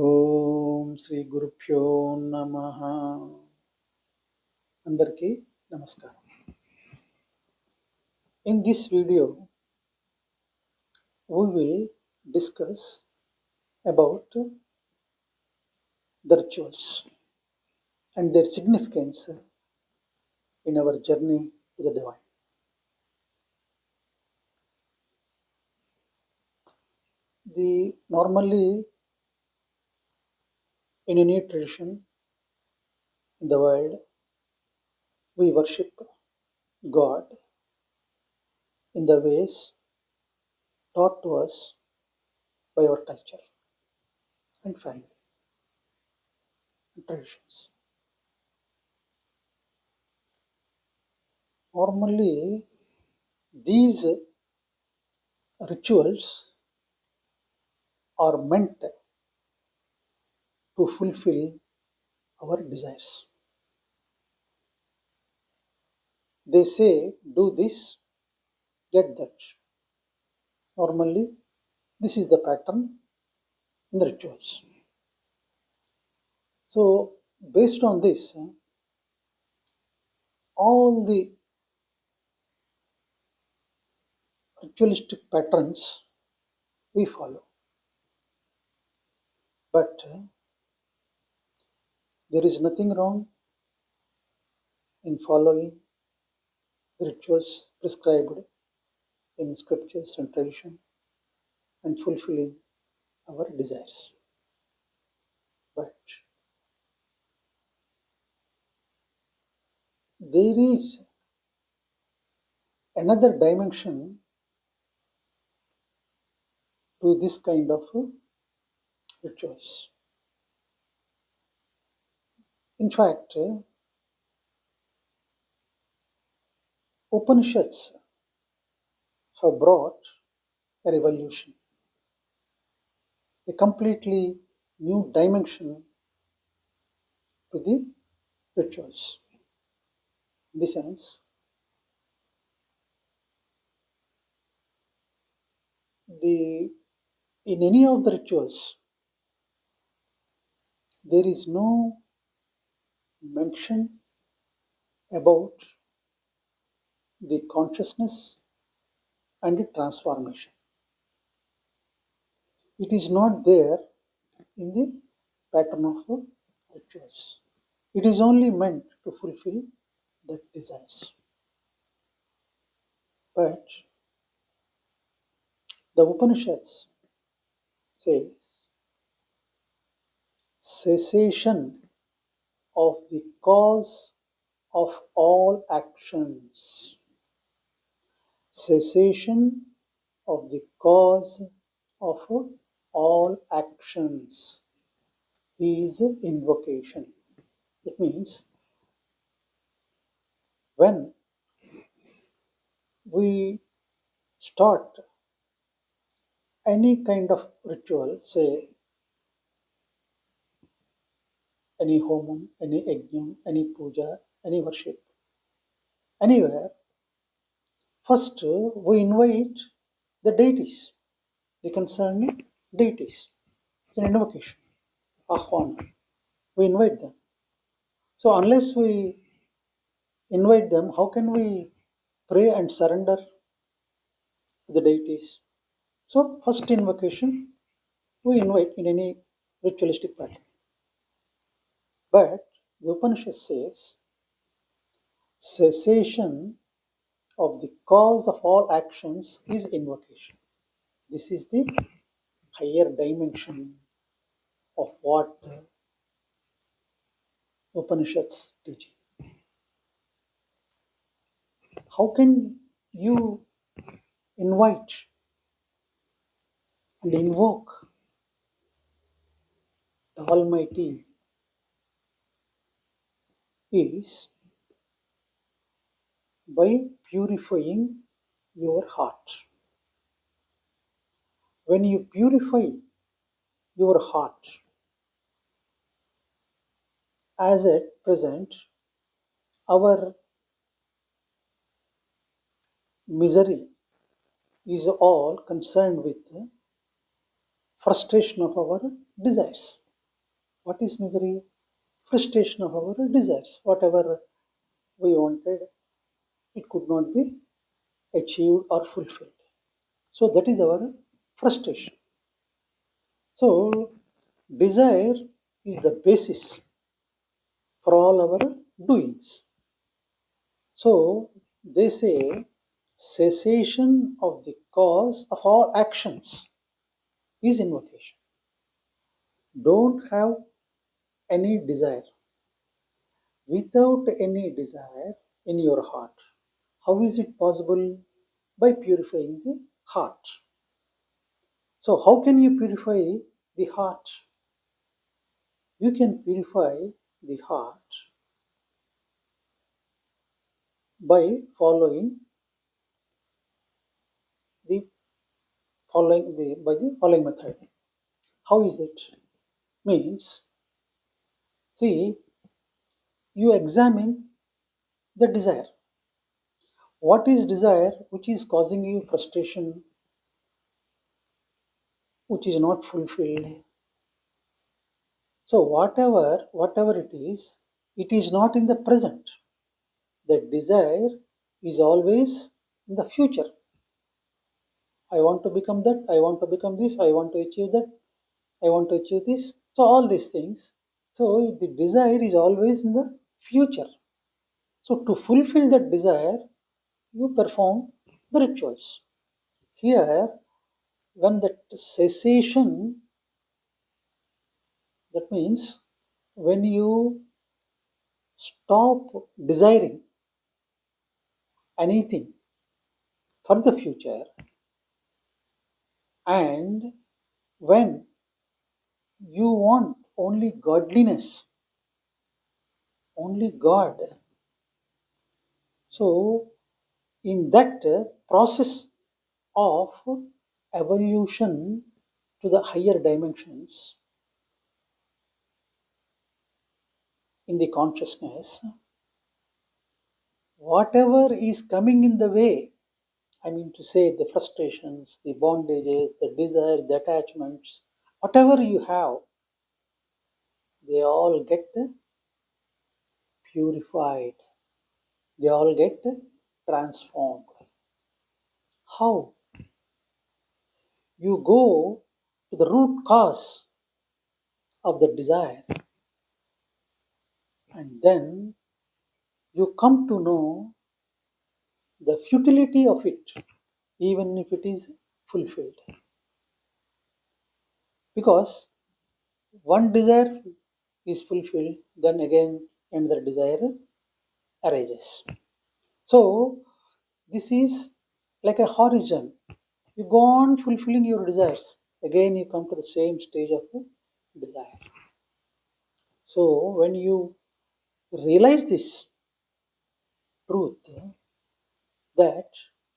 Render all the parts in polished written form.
ఓం శ్రీ గురుభ్యో నమః. అందరికీ నమస్కారం. In this video, we will discuss about the rituals and their significance in our journey to the divine. Normally, in any tradition in the world, we worship God in the ways taught to us by our culture and family and traditions. Normally, these rituals are meant to fulfill our desires. They say, do this, get that. Normally, this is the pattern in the rituals. So, based on this, all the ritualistic patterns we follow. But there is nothing wrong in following the rituals prescribed in scriptures and tradition and fulfilling our desires. But there is another dimension to this kind of rituals. In fact, Upanishads have brought a revolution, a completely new dimension to the rituals. In the sense, in any of the rituals, there is no mention about the consciousness and the transformation. It is not there in the pattern of rituals. It is only meant to fulfill the desires. But the Upanishads says cessation of the cause of all actions. Cessation of the cause of all actions is invocation. It means when we start any kind of ritual, say any homam, any yajnam, any puja, any worship, anywhere, first we invite the deities, the concerned deities. It's an invocation, ahvana. We invite them. So unless we invite them, how can we pray and surrender to the deities? So first invocation we invite in any ritualistic pattern. But the Upanishad says cessation of the cause of all actions is invocation. This is the higher dimension of what Upanishads teaching. How can you invite and invoke the Almighty is by purifying your heart. When you purify your heart, as at present, our misery is all concerned with frustration of our desires. What is misery? Frustration of our desires. Whatever we wanted, it could not be achieved or fulfilled. So that is our frustration. So desire is the basis for all our doings. So they say cessation of the cause of all actions is invocation. Don't have any desire. Without any desire in your heart, how is it possible? By purifying the heart. So, how can you purify the heart? You can purify the heart by the following method. How is it? Means, see, you examine the desire. What is desire which is causing you frustration, which is not fulfilled? So whatever it is not in the present. The desire is always in the future. I want to become that, I want to become this, I want to achieve that, I want to achieve this. So all these things. So the desire is always in the future. So to fulfill that desire, you perform the rituals. Here, when the cessation, that means when you stop desiring anything for the future, and when you want only godliness, only God. So, in that process of evolution to the higher dimensions in the consciousness, whatever is coming in the way, I mean to say the frustrations, the bondages, the desire, the attachments, whatever you have, they all get purified, they all get transformed. How? You go to the root cause of the desire, and then you come to know the futility of it, even if it is fulfilled. Because one desire is fulfilled, then again another desire arises. So, this is like a horizon. You go on fulfilling your desires, again you come to the same stage of desire. So, when you realize this truth, that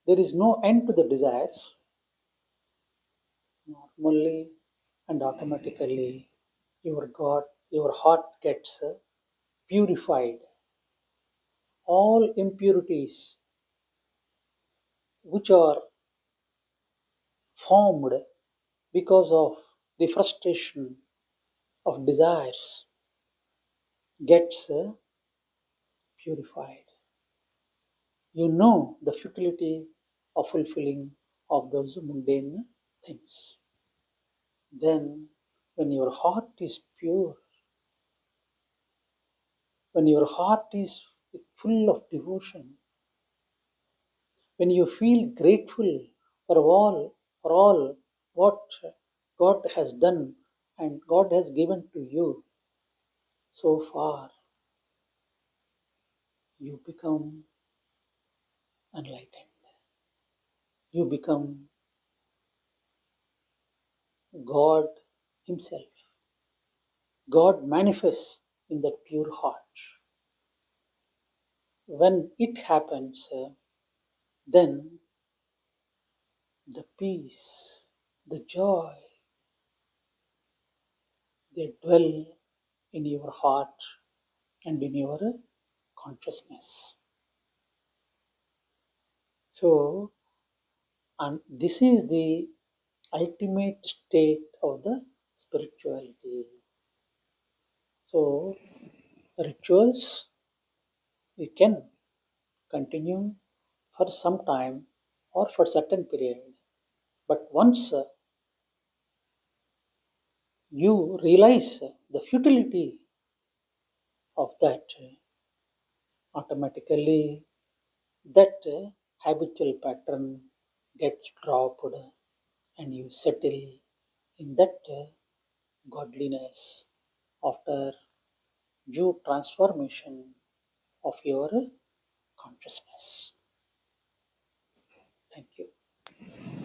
there is no end to the desires, normally and automatically your heart gets purified. All impurities which are formed because of the frustration of desires gets purified. You know the futility of fulfilling of those mundane things. Then, when your heart is pure, when your heart is full of devotion, when you feel grateful for all what God has done and God has given to you so far, you become enlightened. You become God Himself. God manifests in that pure heart. When it happens, then the peace, the joy, they dwell in your heart and in your consciousness. So, and this is the ultimate state of the spirituality. So, rituals we can continue for some time or for certain period. But once you realize the futility of that, automatically that habitual pattern gets dropped and you settle in that godliness after due transformation of your consciousness. Thank you.